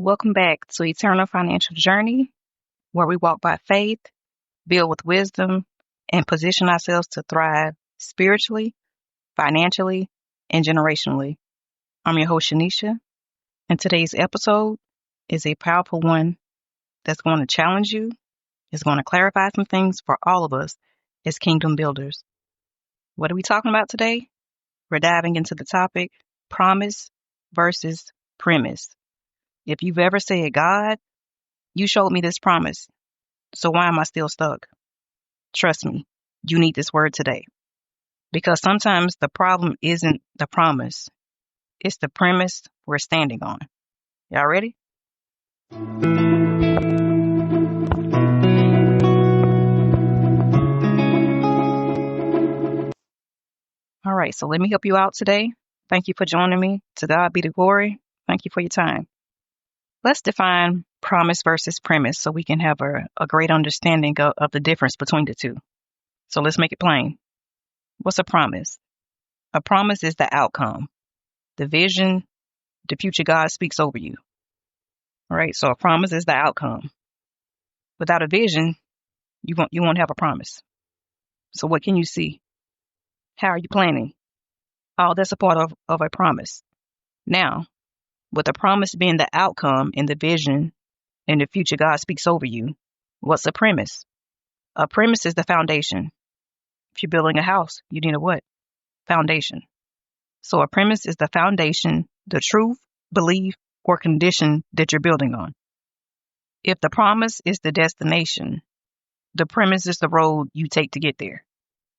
Welcome back to Eternal Financial Journey, where we walk by faith, build with wisdom, and position ourselves to thrive spiritually, financially, and generationally. I'm your host, Shanisha, and today's episode is a powerful one that's going to challenge you. It's going to clarify some things for all of us as kingdom builders. What are we talking about today? We're diving into the topic, promise versus premise. If you've ever said, God, you showed me this promise, so why am I still stuck? Trust me, you need this word today. Because sometimes the problem isn't the promise, it's the premise we're standing on. Y'all ready? All right, so let me help you out today. Thank you for joining me. To God be the glory. Thank you for your time. Let's define promise versus premise so we can have a great understanding of the difference between the two. So let's make it plain. What's a promise? A promise is the outcome, the vision, the future God speaks over you. All right, so a promise is the outcome. Without a vision, you won't have a promise. So what can you see? How are you planning? Oh, that's a part of a promise. Now, with the promise being the outcome and the vision and the future God speaks over you, what's a premise? A premise is the foundation. If you're building a house, you need a what? Foundation. So a premise is the foundation, the truth, belief, or condition that you're building on. If the promise is the destination, the premise is the road you take to get there.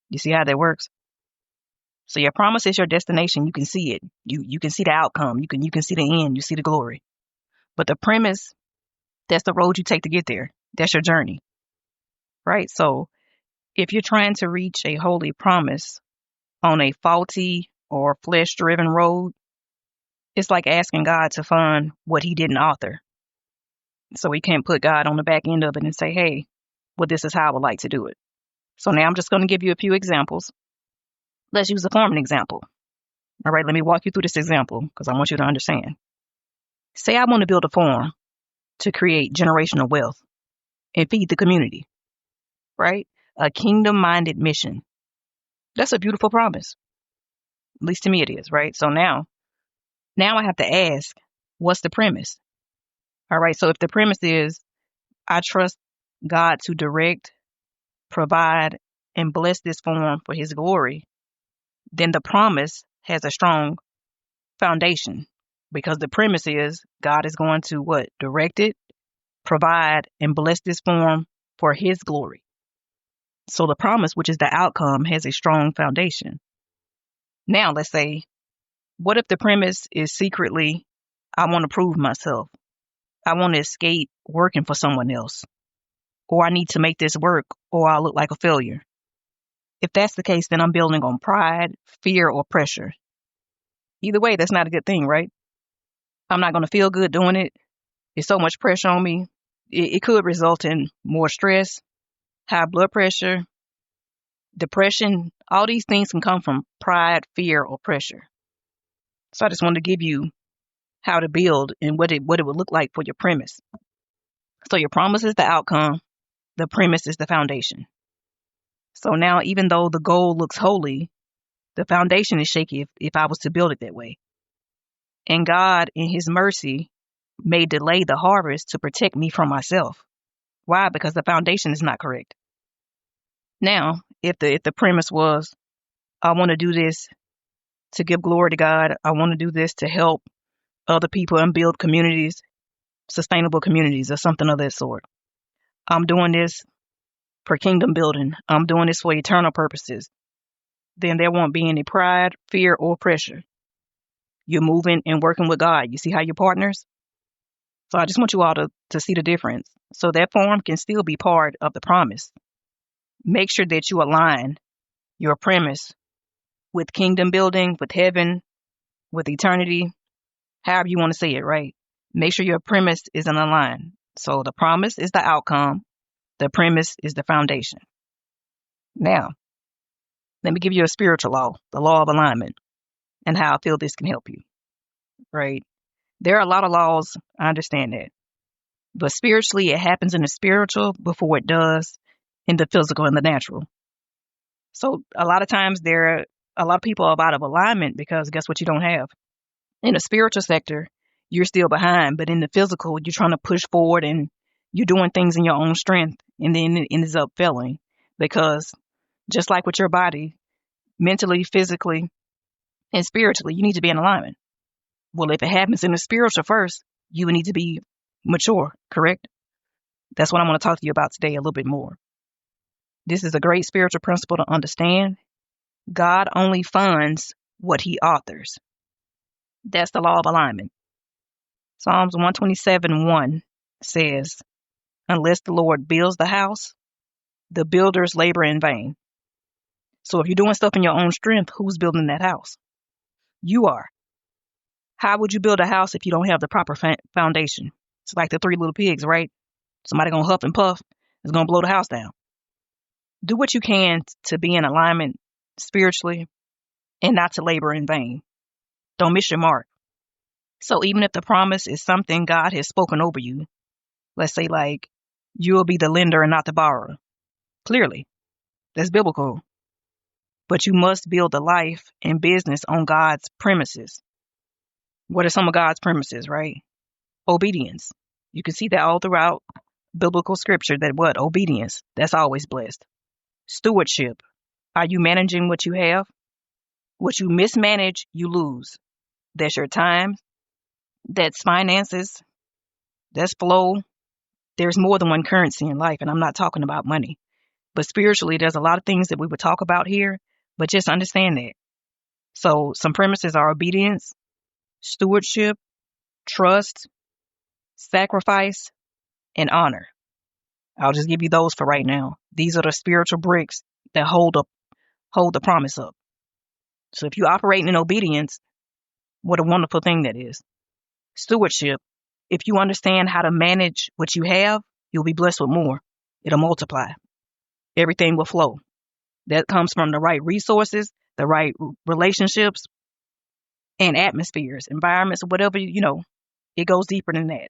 You see how that works? So your promise is your destination. You can see it. You can see the outcome. You can see the end. You see the glory. But the premise, that's the road you take to get there. That's your journey. Right? So if you're trying to reach a holy promise on a faulty or flesh-driven road, it's like asking God to fund what he didn't author. So we can't put God on the back end of it and say, hey, well, this is how I would like to do it. So now I'm just going to give you a few examples. Let's use a farming example. All right, let me walk you through this example because I want you to understand. Say I want to build a farm to create generational wealth and feed the community, right? A kingdom-minded mission. That's a beautiful promise. At least to me it is, right? So now I have to ask, what's the premise? All right, so if the premise is I trust God to direct, provide, and bless this farm for his glory, then the promise has a strong foundation because the premise is God is going to what? Direct it, provide, and bless this farm for his glory. So the promise, which is the outcome, has a strong foundation. Now, let's say, what if the premise is secretly, I want to prove myself. I want to escape working for someone else. Or I need to make this work or I'll look like a failure. If that's the case, then I'm building on pride, fear, or pressure. Either way, that's not a good thing, right? I'm not going to feel good doing it. There's so much pressure on me. It could result in more stress, high blood pressure, depression. All these things can come from pride, fear, or pressure. So I just wanted to give you how to build and what it would look like for your premise. So your promise is the outcome. The premise is the foundation. So now, even though the goal looks holy, the foundation is shaky if I was to build it that way. And God, in his mercy, may delay the harvest to protect me from myself. Why? Because the foundation is not correct. Now, if the premise was, I want to do this to give glory to God, I want to do this to help other people and build communities, sustainable communities, or something of that sort. I'm doing this for kingdom building. I'm doing this for eternal purposes. Then there won't be any pride, fear, or pressure. You're moving and working with God. You see how you're partners? So I just want you all to see the difference. So that farm can still be part of the promise. Make sure that you align your premise with kingdom building, with heaven, with eternity, however you want to say it, right? Make sure your premise is in line. So the promise is the outcome. The premise is the foundation. Now, let me give you a spiritual law, the law of alignment, and how I feel this can help you, right? There are a lot of laws. I understand that. But spiritually, it happens in the spiritual before it does in the physical and the natural. So a lot of times a lot of people are out of alignment because guess what you don't have? In the spiritual sector, you're still behind, but in the physical, you're trying to push forward and you're doing things in your own strength, and then it ends up failing because just like with your body, mentally, physically, and spiritually, you need to be in alignment. Well, if it happens in the spiritual first, you would need to be mature, correct? That's what I want to talk to you about today a little bit more. This is a great spiritual principle to understand. God only funds what he authors. That's the law of alignment. Psalms 127:1 says, unless the Lord builds the house, the builders labor in vain. So if you're doing stuff in your own strength, who's building that house? You are. How would you build a house if you don't have the proper foundation? It's like the three little pigs, right? Somebody gonna huff and puff is gonna blow the house down. Do what you can to be in alignment spiritually and not to labor in vain. Don't miss your mark. So even if the promise is something God has spoken over you, let's say like you'll be the lender and not the borrower. Clearly, that's biblical. But you must build a life and business on God's premises. What are some of God's premises, right? Obedience. You can see that all throughout biblical scripture that what? Obedience. That's always blessed. Stewardship. Are you managing what you have? What you mismanage, you lose. That's your time. That's finances. That's flow. There's more than one currency in life, and I'm not talking about money. But spiritually, there's a lot of things that we would talk about here, but just understand that. So some premises are obedience, stewardship, trust, sacrifice, and honor. I'll just give you those for right now. These are the spiritual bricks that hold the promise up. So if you're operating in obedience, what a wonderful thing that is. Stewardship. If you understand how to manage what you have, you'll be blessed with more. It'll multiply. Everything will flow. That comes from the right resources, the right relationships, and atmospheres, environments, whatever, it goes deeper than that.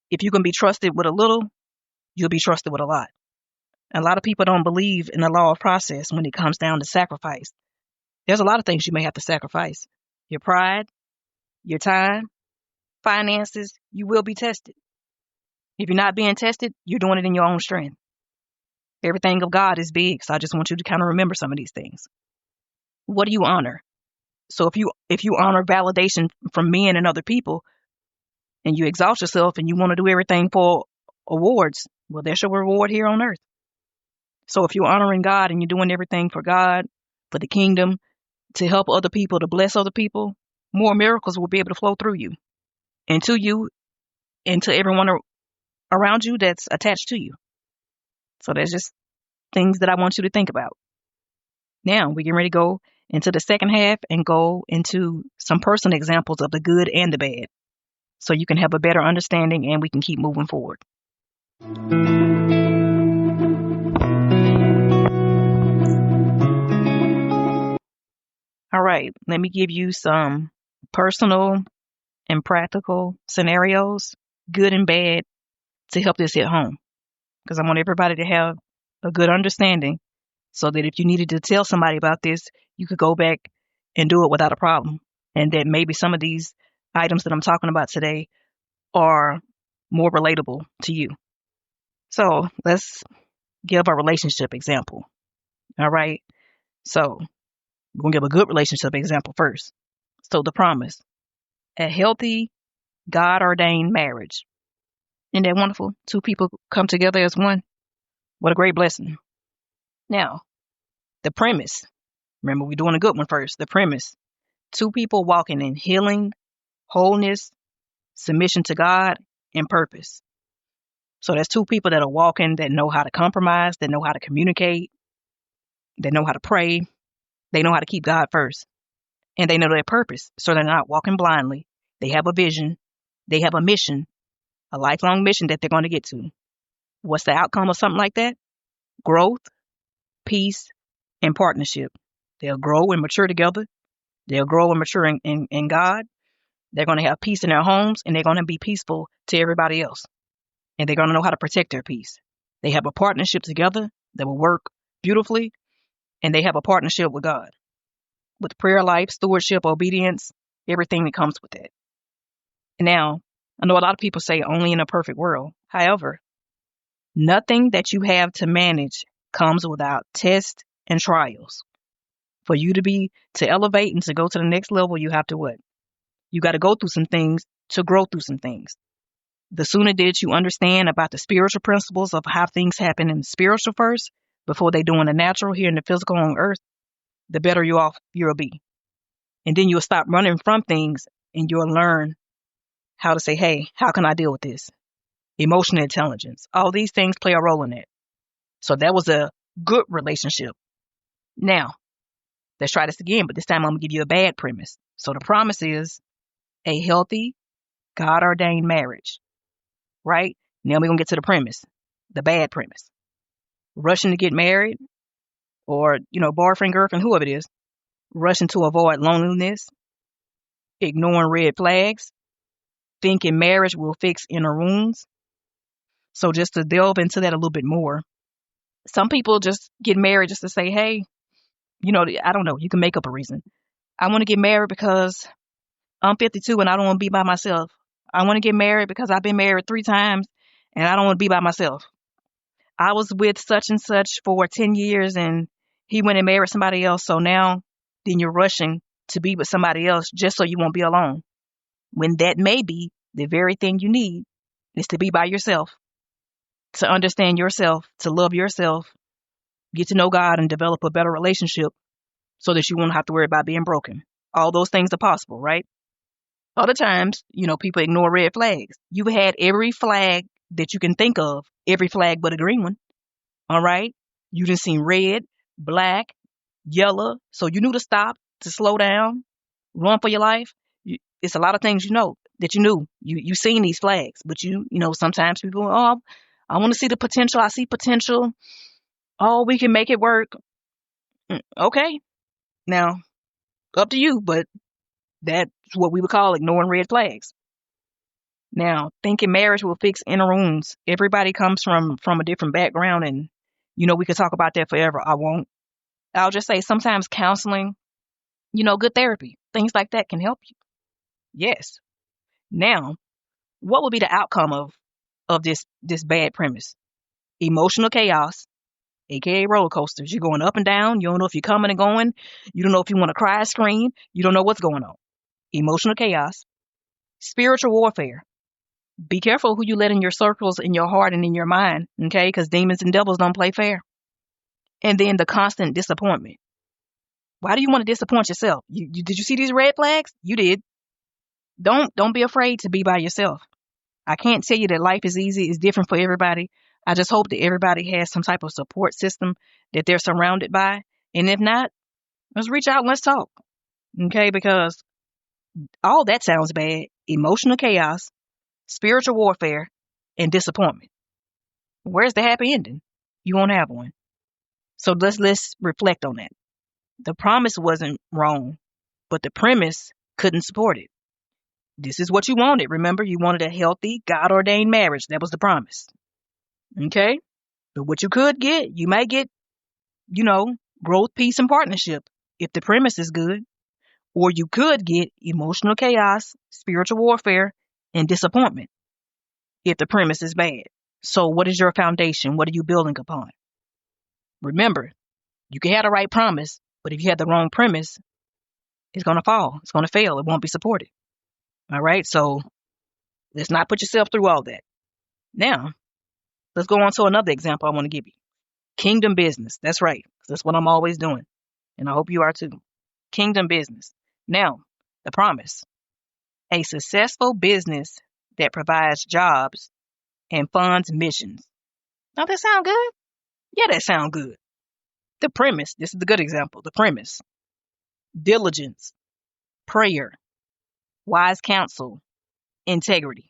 If you can be trusted with a little, you'll be trusted with a lot. A lot of people don't believe in the law of process when it comes down to sacrifice. There's a lot of things you may have to sacrifice. Your pride, your time, finances, you will be tested. If you're not being tested, you're doing it in your own strength. Everything of God is big, so I just want you to kind of remember some of these things. What do you honor? So if you honor validation from men and other people, and you exalt yourself and you want to do everything for awards, well, there's your reward here on earth. So if you're honoring God and you're doing everything for God, for the kingdom, to help other people, to bless other people, more miracles will be able to flow through you and to everyone around you that's attached to you. So there's just things that I want you to think about. Now we're getting ready to go into the second half and go into some personal examples of the good and the bad, so you can have a better understanding and we can keep moving forward. All right, let me give you some personal and practical scenarios, good and bad, to help this hit home. Because I want everybody to have a good understanding so that if you needed to tell somebody about this, you could go back and do it without a problem. And that maybe some of these items that I'm talking about today are more relatable to you. So let's give a relationship example. All right. So we're going to give a good relationship example first. So the promise, a healthy, God-ordained marriage. Isn't that wonderful? Two people come together as one. What a great blessing. Now, the premise. Remember, we're doing a good one first. The premise. Two people walking in healing, wholeness, submission to God, and purpose. So that's two people that are walking, that know how to compromise, that know how to communicate, that know how to pray, they know how to keep God first, and they know their purpose. So they're not walking blindly. They have a vision. They have a mission, a lifelong mission that they're going to get to. What's the outcome of something like that? Growth, peace, and partnership. They'll grow and mature together. They'll grow and mature in God. They're going to have peace in their homes, and they're going to be peaceful to everybody else. And they're going to know how to protect their peace. They have a partnership together that will work beautifully, and they have a partnership with God, with prayer life, stewardship, obedience, everything that comes with it. Now, I know a lot of people say only in a perfect world. However, nothing that you have to manage comes without tests and trials. For you to elevate and to go to the next level, you have to what? You got to go through some things to grow through some things. The sooner that you understand about the spiritual principles of how things happen in the spiritual first, before they do in the natural here in the physical on earth, the better you'll be. And then you'll stop running from things, and you'll learn how to say, hey, how can I deal with this? Emotional intelligence. All these things play a role in it. So that was a good relationship. Now, let's try this again, but this time I'm going to give you a bad premise. So the promise is a healthy, God-ordained marriage, right? Now we're going to get to the premise, the bad premise. Rushing to get married, or, boyfriend, girlfriend, whoever it is, rushing to avoid loneliness, ignoring red flags, thinking marriage will fix inner wounds. So just to delve into that a little bit more, some people just get married just to say, hey, I don't know, you can make up a reason. I want to get married because I'm 52 and I don't want to be by myself. I want to get married because I've been married 3 times and I don't want to be by myself. I was with such and such for 10 years and he went and married somebody else. So now then you're rushing to be with somebody else just so you won't be alone. When that may be the very thing you need is to be by yourself, to understand yourself, to love yourself, get to know God and develop a better relationship so that you won't have to worry about being broken. All those things are possible, right? Other times, people ignore red flags. You've had every flag that you can think of, every flag but a green one. All right? You done seen red, black, yellow. So you knew to stop, to slow down, run for your life. It's a lot of things that you knew. You seen these flags, but sometimes people, oh, I want to see the potential. I see potential. Oh, we can make it work. Okay. Now, up to you, but that's what we would call ignoring red flags. Now, thinking marriage will fix inner wounds. Everybody comes from a different background, and we could talk about that forever. I won't. I'll just say sometimes counseling, good therapy, things like that can help you. Yes. Now, what would be the outcome of this bad premise? Emotional chaos, aka roller coasters. You're going up and down. You don't know if you're coming and going. You don't know if you want to cry or scream. You don't know what's going on. Emotional chaos, spiritual warfare. Be careful who you let in your circles, in your heart, and in your mind, okay? Because demons and devils don't play fair. And then the constant disappointment. Why do you want to disappoint yourself? Did you see these red flags? You did. Don't be afraid to be by yourself. I can't tell you that life is easy. It's different for everybody. I just hope that everybody has some type of support system that they're surrounded by. And if not, let's reach out and let's talk. Okay? Because all that sounds bad. Emotional chaos, spiritual warfare, and disappointment. Where's the happy ending? You won't have one. So let's reflect on that. The promise wasn't wrong, but the premise couldn't support it. This is what you wanted. Remember, you wanted a healthy, God-ordained marriage. That was the promise. Okay? But what you could get, you might get, growth, peace, and partnership if the premise is good. Or you could get emotional chaos, spiritual warfare, and disappointment if the premise is bad. So what is your foundation? What are you building upon? Remember, you can have the right promise, but if you have the wrong premise, it's going to fall. It's going to fail. It won't be supported. All right? So let's not put yourself through all that. Now, let's go on to another example I want to give you. Kingdom business. That's right. That's what I'm always doing. And I hope you are too. Kingdom business. Now, the promise. A successful business that provides jobs and funds missions. Now, that sound good? Yeah, that sound good. The premise. This is the good example. The premise. Diligence. Prayer. Wise counsel. Integrity.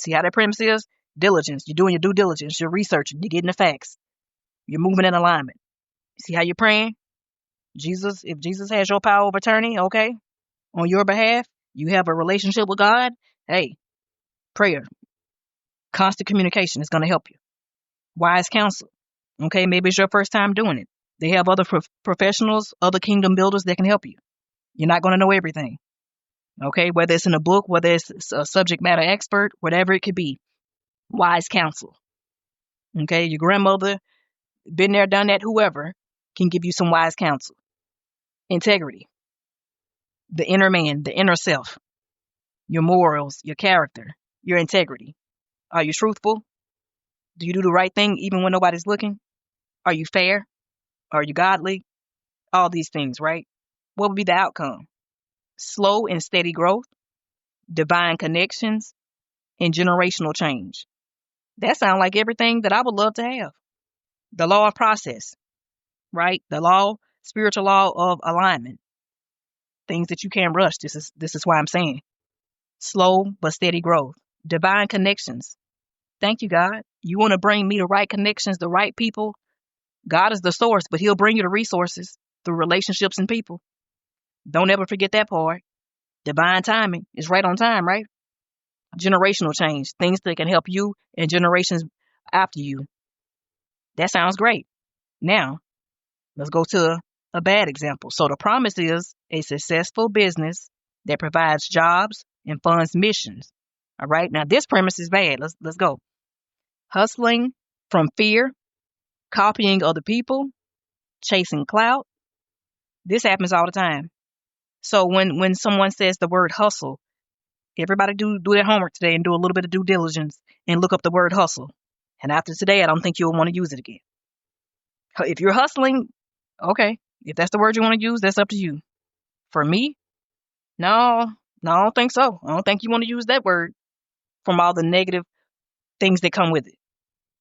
See how that premise is? Diligence. You're doing your due diligence. You're researching. You're getting the facts. You're moving in alignment. See how you're praying? If Jesus has your power of attorney, okay, on your behalf, You have a relationship with God, hey, prayer, constant communication is going to help you. Wise counsel. Okay, maybe it's your first time doing it. They have other professionals, other kingdom builders that can help you. You're not going to know everything. Okay, whether it's in a book, whether it's a subject matter expert, whatever it could be. Wise counsel. Okay, your grandmother, been there, done that, whoever can give you some wise counsel. Integrity. The inner man, the inner self, your morals, your character, your integrity. Are you truthful? Do you do the right thing even when nobody's looking? Are you fair? Are you godly? All these things, right? What would be the outcome? Slow and steady growth, divine connections, and generational change. That sounds like everything that I would love to have. The law of process, right? The law, spiritual law of alignment. Things that you can't rush. This is why I'm saying. Slow but steady growth. Divine connections. Thank you, God. You want to bring me the right connections, the right people. God is the source, but he'll bring you the resources through relationships and people. Don't ever forget that part. Divine timing is right on time, right? Generational change, things that can help you and generations after you. That sounds great. Now, let's go to a bad example. So the promise is a successful business that provides jobs and funds missions. All right. Now this premise is bad. Let's go. Hustling from fear, copying other people, chasing clout. This happens all the time. So when someone says the word hustle, everybody do their homework today and do a little bit of due diligence and look up the word hustle. And after today, I don't think you'll want to use it again. If you're hustling, okay. If that's the word you want to use, that's up to you. For me, no, I don't think so. I don't think you want to use that word from all the negative things that come with it.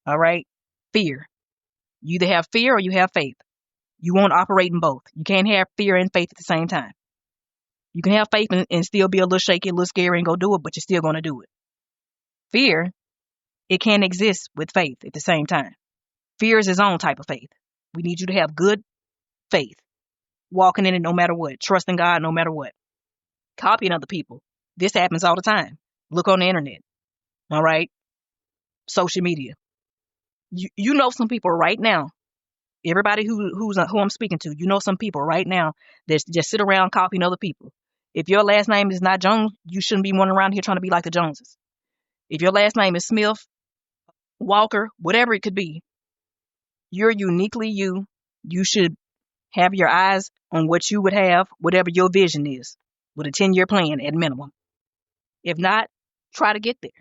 All right? Fear. You either have fear or you have faith. You won't operate in both. You can't have fear and faith at the same time. You can have faith and still be a little shaky, a little scary and go do it, but you're still going to do it. Fear, it can't exist with faith at the same time. Fear is its own type of faith. We need you to have good faith, walking in it no matter what, trusting God no matter what. Copying other people. This happens all the time. Look on the internet. All right? Social media. You know some people right now. Everybody who I'm speaking to, you know some people right now that just sit around copying other people. If your last name is not Jones, you shouldn't be running around here trying to be like the Joneses. If your last name is Smith, Walker, whatever it could be, you're uniquely you. You should have your eyes on what you would have, whatever your vision is, with a 10-year plan at minimum. If not, try to get there.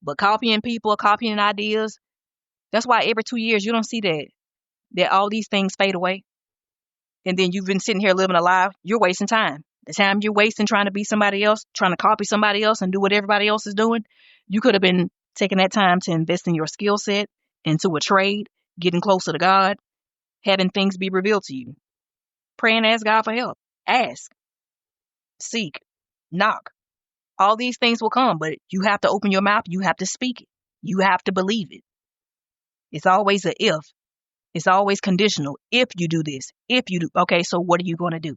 But copying people, copying ideas, that's why every 2 years you don't see that all these things fade away. And then you've been sitting here living a life, you're wasting time. The time you're wasting trying to be somebody else, trying to copy somebody else and do what everybody else is doing, you could have been taking that time to invest in your skill set, into a trade, getting closer to God, having things be revealed to you. Pray and ask God for help. Ask, seek, knock. All these things will come, but you have to open your mouth. You have to speak it. You have to believe it. It's always a if. It's always conditional. If you do this, if you do. Okay, so what are you going to do?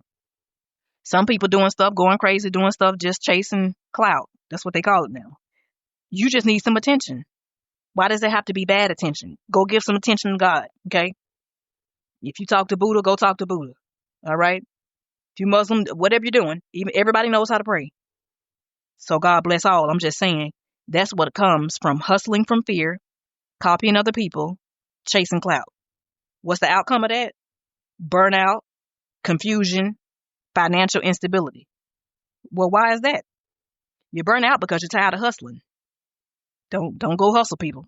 Some people doing stuff, going crazy, doing stuff, just chasing clout. That's what they call it now. You just need some attention. Why does it have to be bad attention? Go give some attention to God, okay? If you talk to Buddha, go talk to Buddha, all right? If you Muslim, whatever you're doing, even everybody knows how to pray. So God bless all. I'm just saying that's what comes from hustling from fear, copying other people, chasing clout. What's the outcome of that? Burnout, confusion, financial instability. Well, why is that? You burn out because you're tired of hustling. Don't go hustle, people.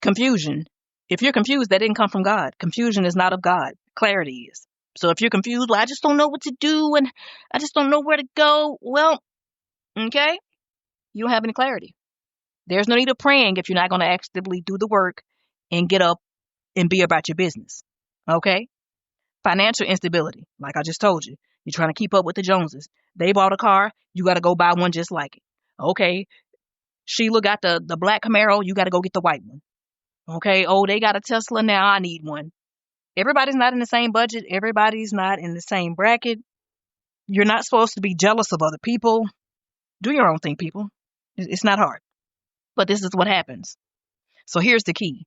Confusion. If you're confused, that didn't come from God. Confusion is not of God. Clarity is. So if you're confused, well, I just don't know what to do and I just don't know where to go. Well, okay, you don't have any clarity. There's no need of praying if you're not going to actively do the work and get up and be about your business. Okay? Financial instability, like I just told you. You're trying to keep up with the Joneses. They bought a car, you got to go buy one just like it. Okay, Sheila got the black Camaro, you got to go get the white one. Okay, oh, they got a Tesla now, I need one. Everybody's not in the same budget. Everybody's not in the same bracket. You're not supposed to be jealous of other people. Do your own thing, people. It's not hard. But this is what happens. So here's the key.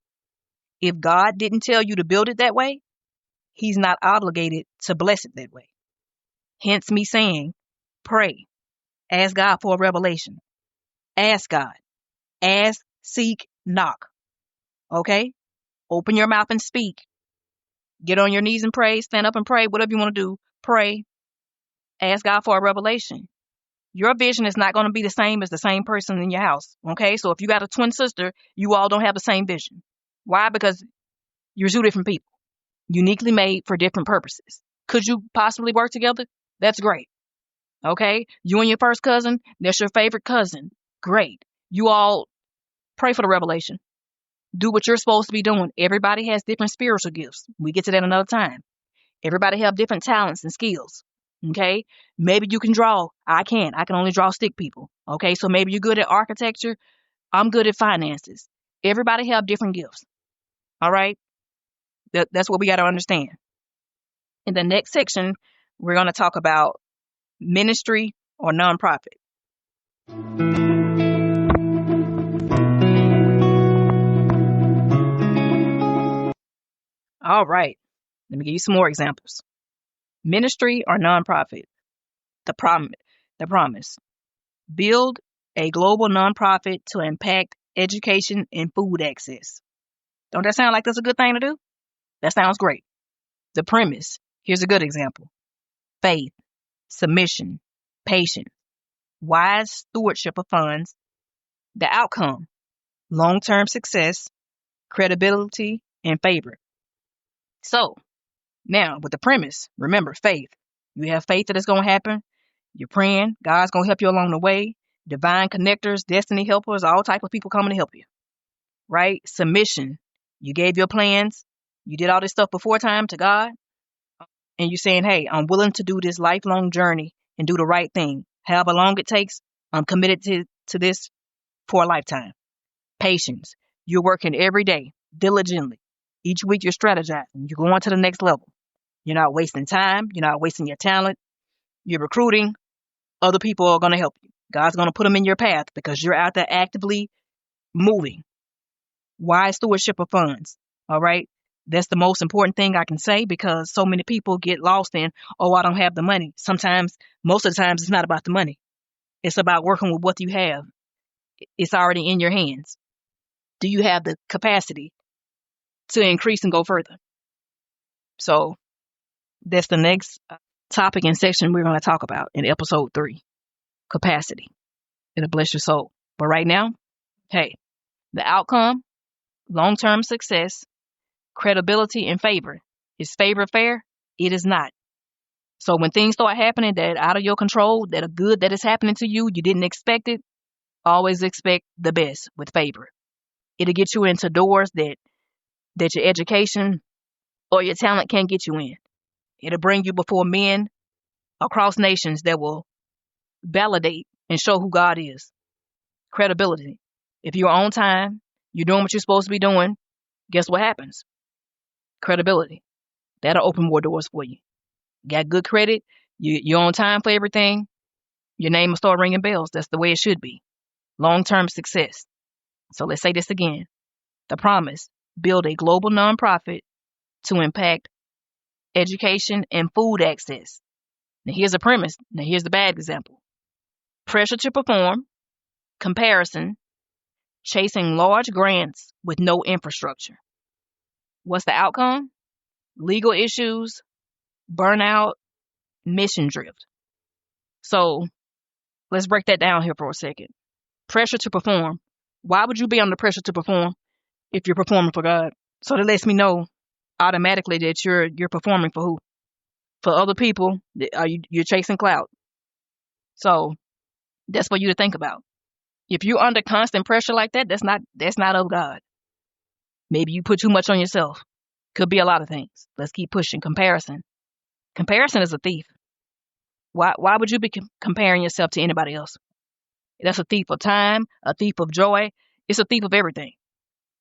If God didn't tell you to build it that way, he's not obligated to bless it that way. Hence me saying, pray. Ask God for a revelation. Ask God. Ask, seek, knock. Okay? Open your mouth and speak. Get on your knees and pray. Stand up and pray. Whatever you want to do, pray. Ask God for a revelation. Your vision is not going to be the same as the same person in your house. Okay? So if you got a twin sister, you all don't have the same vision. Why? Because you're two different people, uniquely made for different purposes. Could you possibly work together? That's great. Okay? You and your first cousin, that's your favorite cousin. Great. You all pray for the revelation. Do what you're supposed to be doing. Everybody has different spiritual gifts. We get to that another time. Everybody have different talents and skills. Okay? Maybe you can draw. I can't. I can only draw stick people. Okay? So maybe you're good at architecture. I'm good at finances. Everybody have different gifts. All right? That's what we got to understand. In the next section, we're going to talk about ministry or nonprofit. All right. Let me give you some more examples. Ministry or nonprofit. The promise. Build a global nonprofit to impact education and food access. Don't that sound like that's a good thing to do? That sounds great. The premise. Here's a good example. Faith, submission, patience, wise stewardship of funds. The outcome. Long-term success, credibility, and favor. So, now with the premise, remember faith. You have faith that it's going to happen. You're praying. God's going to help you along the way. Divine connectors, destiny helpers, all type of people coming to help you. Right? Submission. You gave your plans. You did all this stuff before time to God. And you're saying, hey, I'm willing to do this lifelong journey and do the right thing. However long it takes, I'm committed to this for a lifetime. Patience. You're working every day, diligently. Each week you're strategizing. You're going to the next level. You're not wasting time. You're not wasting your talent. You're recruiting. Other people are going to help you. God's going to put them in your path because you're out there actively moving. Wise stewardship of funds. All right. That's the most important thing I can say because so many people get lost in, oh, I don't have the money. Sometimes, most of the times, it's not about the money. It's about working with what you have. It's already in your hands. Do you have the capacity to increase and go further? So that's the next topic and section we're going to talk about in episode 3. Capacity. It'll bless your soul. But right now, hey, the outcome, long-term success, credibility, and favor. Is favor fair? It is not. So when things start happening that are out of your control, that are good that is happening to you, you didn't expect it, always expect the best with favor. It'll get you into doors that your education or your talent can't get you in. It'll bring you before men across nations that will validate and show who God is. Credibility. If you're on time, you're doing what you're supposed to be doing, guess what happens? Credibility. That'll open more doors for you. Got good credit, you're on time for everything, your name will start ringing bells. That's the way it should be. Long-term success. So let's say this again. The promise. Build a global nonprofit to impact education and food access. Now here's a premise. Now here's the bad example. Pressure to perform, comparison, chasing large grants with no infrastructure. What's the outcome? Legal issues, burnout, mission drift. So let's break that down here for a second. Pressure to perform. Why would you be under pressure to perform if you're performing for God? So that lets me know automatically that you're performing for who? For other people. You're chasing clout. So that's for you to think about. If you're under constant pressure like that, that's not of God. Maybe you put too much on yourself. Could be a lot of things. Let's keep pushing. Comparison. Comparison is a thief. Why would you be comparing yourself to anybody else? That's a thief of time, a thief of joy. It's a thief of everything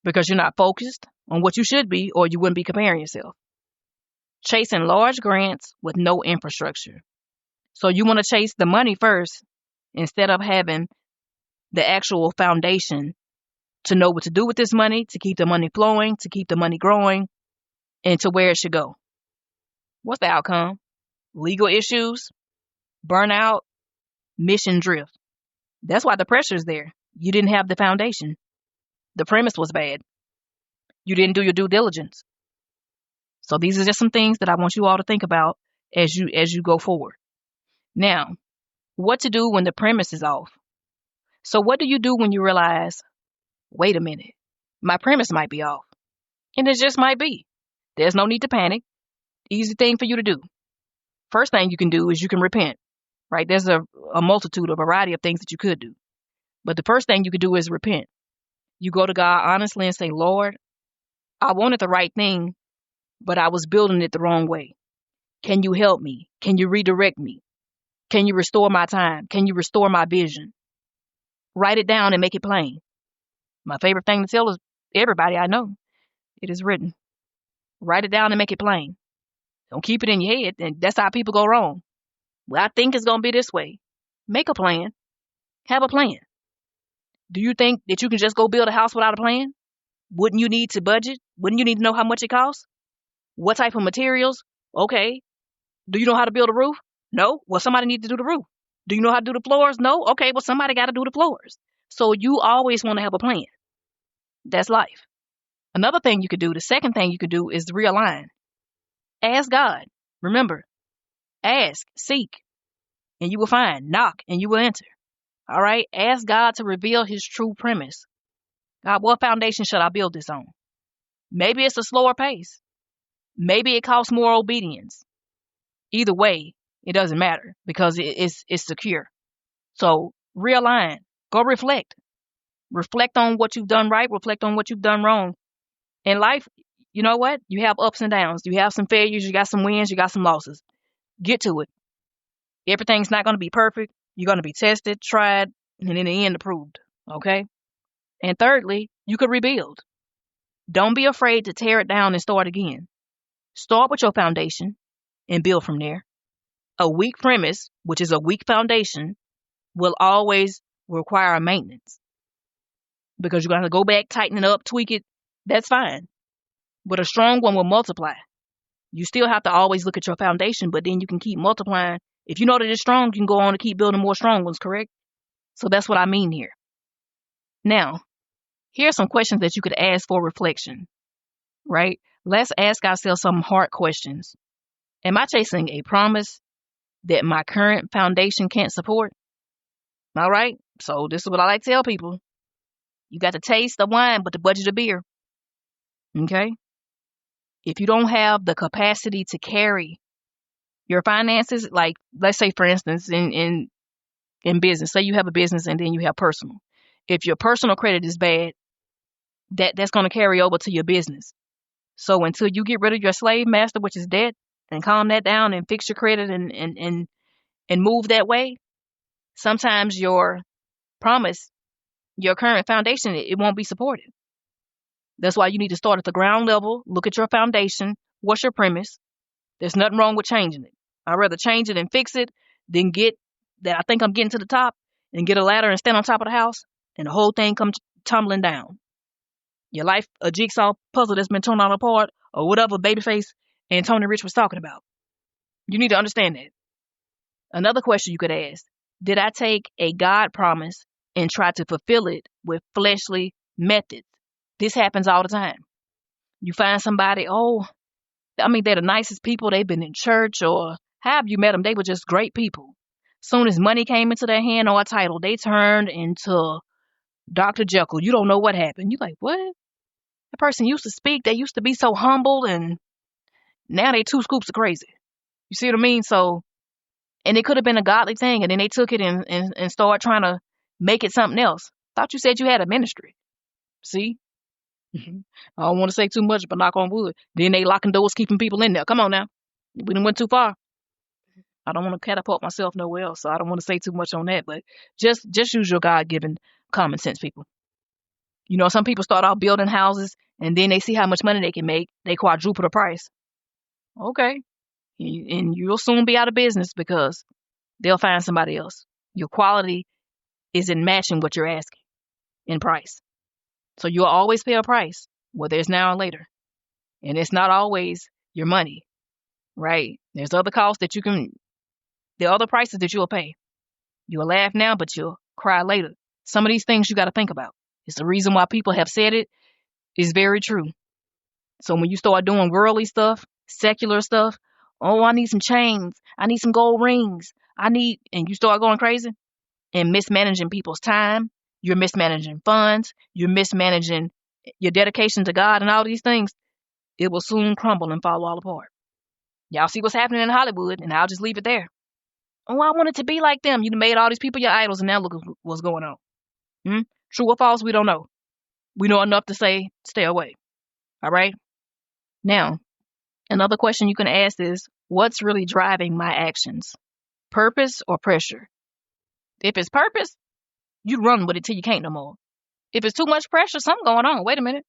because you're not focused on what you should be or you wouldn't be comparing yourself. Chasing large grants with no infrastructure. So you want to chase the money first instead of having the actual foundation to know what to do with this money, to keep the money flowing, to keep the money growing, and to where it should go. What's the outcome? Legal issues, burnout, mission drift. That's why the pressure is there. You didn't have the foundation. The premise was bad. You didn't do your due diligence. So these are just some things that I want you all to think about as you go forward. Now, what to do when the premise is off? So what do you do when you realize, wait a minute, my premise might be off? And it just might be. There's no need to panic. Easy thing for you to do. First thing you can do is you can repent, right? There's a multitude, a variety of things that you could do. But the first thing you could do is repent. You go to God honestly and say, Lord, I wanted the right thing, but I was building it the wrong way. Can you help me? Can you redirect me? Can you restore my time? Can you restore my vision? Write it down and make it plain. My favorite thing to tell is everybody I know. It is written. Write it down and make it plain. Don't keep it in your head, and that's how people go wrong. Well, I think it's going to be this way. Make a plan. Have a plan. Do you think that you can just go build a house without a plan? Wouldn't you need to budget? Wouldn't you need to know how much it costs? What type of materials? Okay. Do you know how to build a roof? No. Well, somebody needs to do the roof. Do you know how to do the floors? No. Okay. Well, somebody got to do the floors. So you always want to have a plan. That's life. Another thing you could do, the second thing you could do is realign. Ask God. Remember, ask, seek, and you will find. Knock, and you will enter. All right? Ask God to reveal his true premise. God, what foundation should I build this on? Maybe it's a slower pace. Maybe it costs more obedience. Either way, it doesn't matter because it's secure. So realign. Go reflect. Reflect on what you've done right. Reflect on what you've done wrong. In life, you know what? You have ups and downs. You have some failures. You got some wins. You got some losses. Get to it. Everything's not going to be perfect. You're going to be tested, tried, and in the end approved. Okay? And thirdly, you could rebuild. Don't be afraid to tear it down and start again. Start with your foundation and build from there. A weak premise, which is a weak foundation, will always require a maintenance. Because you're going to go back, tighten it up, tweak it. That's fine. But a strong one will multiply. You still have to always look at your foundation, but then you can keep multiplying. If you know that it's strong, you can go on to keep building more strong ones, correct? So that's what I mean here. Now, here are some questions that you could ask for reflection, right? Let's ask ourselves some hard questions. Am I chasing a promise that my current foundation can't support? All right. So this is what I like to tell people. You got to taste the wine, but the budget of beer. Okay. If you don't have the capacity to carry your finances, like let's say for instance, in business, say you have a business and then you have personal. If your personal credit is bad, that's going to carry over to your business. So until you get rid of your slave master, which is debt, and calm that down and fix your credit and move that way, sometimes your promise, your current foundation, it won't be supported. That's why you need to start at the ground level, look at your foundation. What's your premise? There's nothing wrong with changing it. I'd rather change it and fix it than get that I think I'm getting to the top and get a ladder and stand on top of the house and the whole thing comes tumbling down. Your life a jigsaw puzzle that's been torn out apart or whatever Babyface and Tony Rich was talking about. You need to understand that. Another question you could ask, did I take a God promise and try to fulfill it with fleshly methods? This happens all the time. You find somebody, they're the nicest people. They've been in church or how have you met them? They were just great people. Soon as money came into their hand or a title, they turned into Dr. Jekyll. You don't know what happened. You're like, what? That person used to speak. They used to be so humble and now they 2 scoops of crazy. You see what I mean? So, and it could have been a godly thing and then they took it and started trying to make it something else. Thought you said you had a ministry. See? I don't want to say too much, but knock on wood. Then they locking doors, keeping people in there. Come on now. We done went too far. I don't want to catapult myself nowhere else, so I don't want to say too much on that. But just use your God-given common sense, people. You know, some people start out building houses, and then they see how much money they can make. They quadruple the price. Okay. And you'll soon be out of business because they'll find somebody else. Your quality isn't matching what you're asking in price. So you'll always pay a price, whether it's now or later. And it's not always your money, right? There's other costs that there are other prices that you'll pay. You'll laugh now, but you'll cry later. Some of these things you got to think about. It's the reason why people have said it is very true. So when you start doing worldly stuff, secular stuff, oh, I need some chains. I need some gold rings. And you start going crazy and mismanaging people's time. You're mismanaging funds. You're mismanaging your dedication to God and all these things. It will soon crumble and fall all apart. Y'all see what's happening in Hollywood, and I'll just leave it there. Oh, I want it to be like them. You made all these people your idols, and now look what's going on. True or false, we don't know. We know enough to say, stay away. All right? Now, another question you can ask is, what's really driving my actions? Purpose or pressure? If it's purpose, you run with it till you can't no more. If it's too much pressure, something going on. Wait a minute.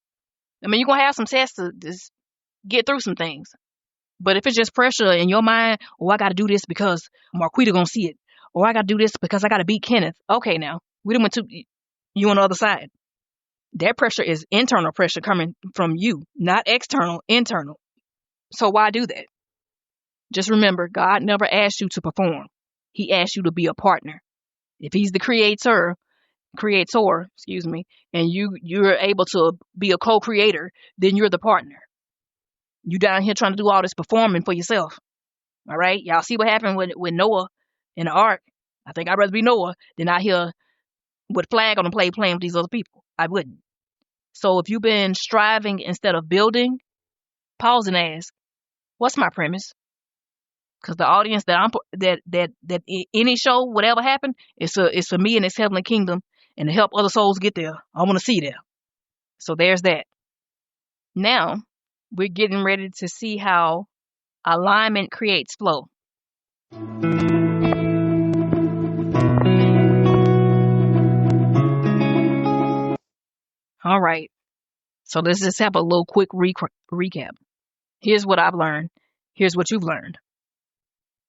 I mean, you're going to have some tests to just get through some things. But if it's just pressure in your mind, I got to do this because Marquita going to see it. Or I got to do this because I got to beat Kenneth. Okay, now, we done went to you on the other side. That pressure is internal pressure coming from you, not external, internal. So why do that? Just remember, God never asked you to perform. He asked you to be a partner. If he's the creator, and you're able to be a co-creator, then you're the partner. You down here trying to do all this performing for yourself. All right? Y'all see what happened with Noah in the ark? I think I'd rather be Noah than out here with flag on the plate playing with these other people. I wouldn't. So if you've been striving instead of building, pause and ask, what's my premise? Because the audience that any show, whatever happened, it's for me and it's heavenly kingdom and to help other souls get there. I want to see there. So there's that. Now we're getting ready to see how alignment creates flow. All right. So let's just have a little quick recap. Here's what I've learned. Here's what you've learned.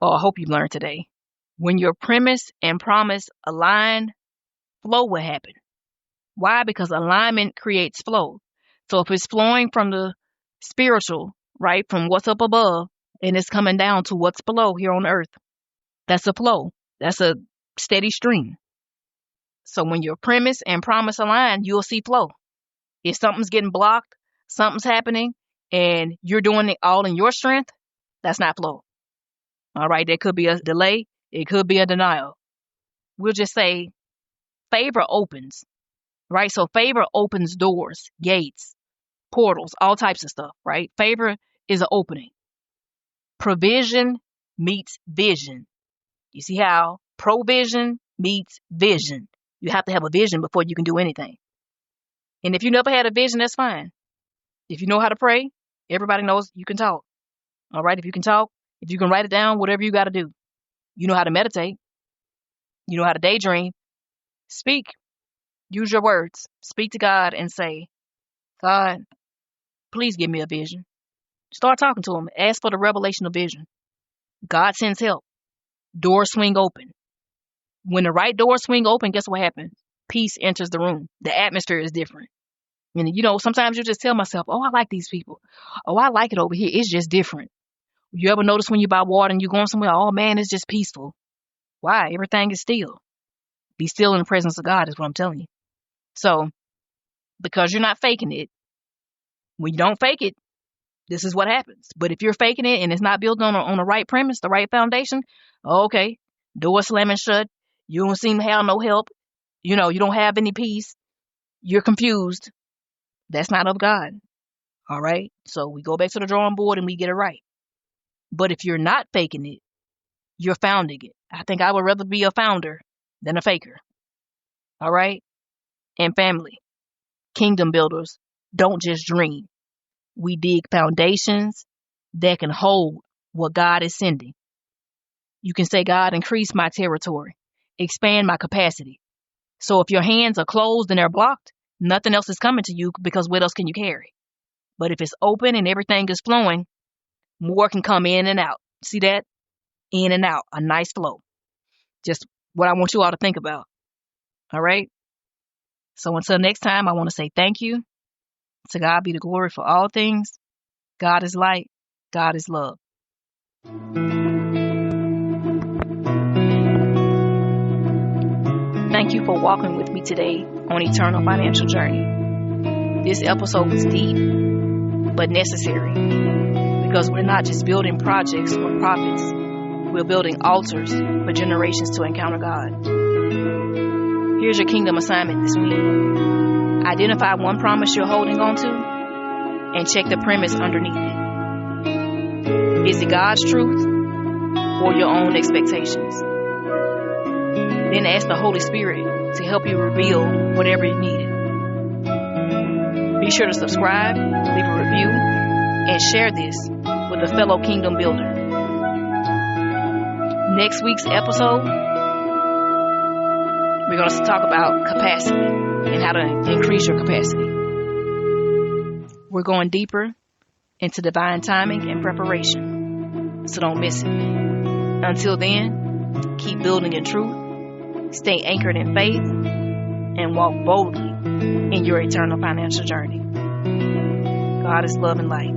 Or I hope you've learned today. When your premise and promise align, flow will happen. Why? Because alignment creates flow. So if it's flowing from the spiritual, right, from what's up above, and it's coming down to what's below here on earth, that's a flow. That's a steady stream. So when your premise and promise align, you'll see flow. If something's getting blocked, something's happening, and you're doing it all in your strength, that's not flow. All right, there could be a delay. It could be a denial. We'll just say favor opens, right? So favor opens doors, gates, portals, all types of stuff, right? Favor is an opening. Provision meets vision. You see how provision meets vision. You have to have a vision before you can do anything. And if you never had a vision, that's fine. If you know how to pray, everybody knows you can talk. All right, if you can talk, if you can write it down, whatever you got to do. You know how to meditate. You know how to daydream. Speak. Use your words. Speak to God and say, God, please give me a vision. Start talking to him. Ask for the revelation of vision. God sends help. Doors swing open. When the right doors swing open, guess what happens? Peace enters the room. The atmosphere is different. And sometimes you just tell myself, oh, I like these people. Oh, I like it over here. It's just different. You ever notice when you buy water and you're going somewhere, oh man, it's just peaceful. Why? Everything is still. Be still in the presence of God is what I'm telling you. So, because you're not faking it, when you don't fake it, this is what happens. But if you're faking it and it's not built on the right premise, the right foundation, okay, door slamming shut, you don't seem to have no help, you don't have any peace, you're confused, that's not of God. All right? So we go back to the drawing board and we get it right. But if you're not faking it, you're founding it. I think I would rather be a founder than a faker. All right? And family, kingdom builders don't just dream. We dig foundations that can hold what God is sending. You can say, God, increase my territory, expand my capacity. So if your hands are closed and they're blocked, nothing else is coming to you because what else can you carry? But if it's open and everything is flowing, more can come in and out. See that? In and out, a nice flow. Just what I want you all to think about. All right? So until next time, I want to say thank you. To God be the glory for all things. God is light. God is love. Thank you for walking with me today on Eternal Financial Journey. This episode was deep, but necessary, because we're not just building projects or profits. We're building altars for generations to encounter God. Here's your kingdom assignment this week. Identify one promise you're holding on to and check the premise underneath it. Is it God's truth or your own expectations? Then ask the Holy Spirit to help you reveal whatever you need. Be sure to subscribe, leave a review, and share this with a fellow kingdom builder. Next week's episode, we're going to talk about capacity and how to increase your capacity. We're going deeper into divine timing and preparation, so don't miss it. Until then, keep building in truth, stay anchored in faith, and walk boldly in your eternal financial journey. God is love and light.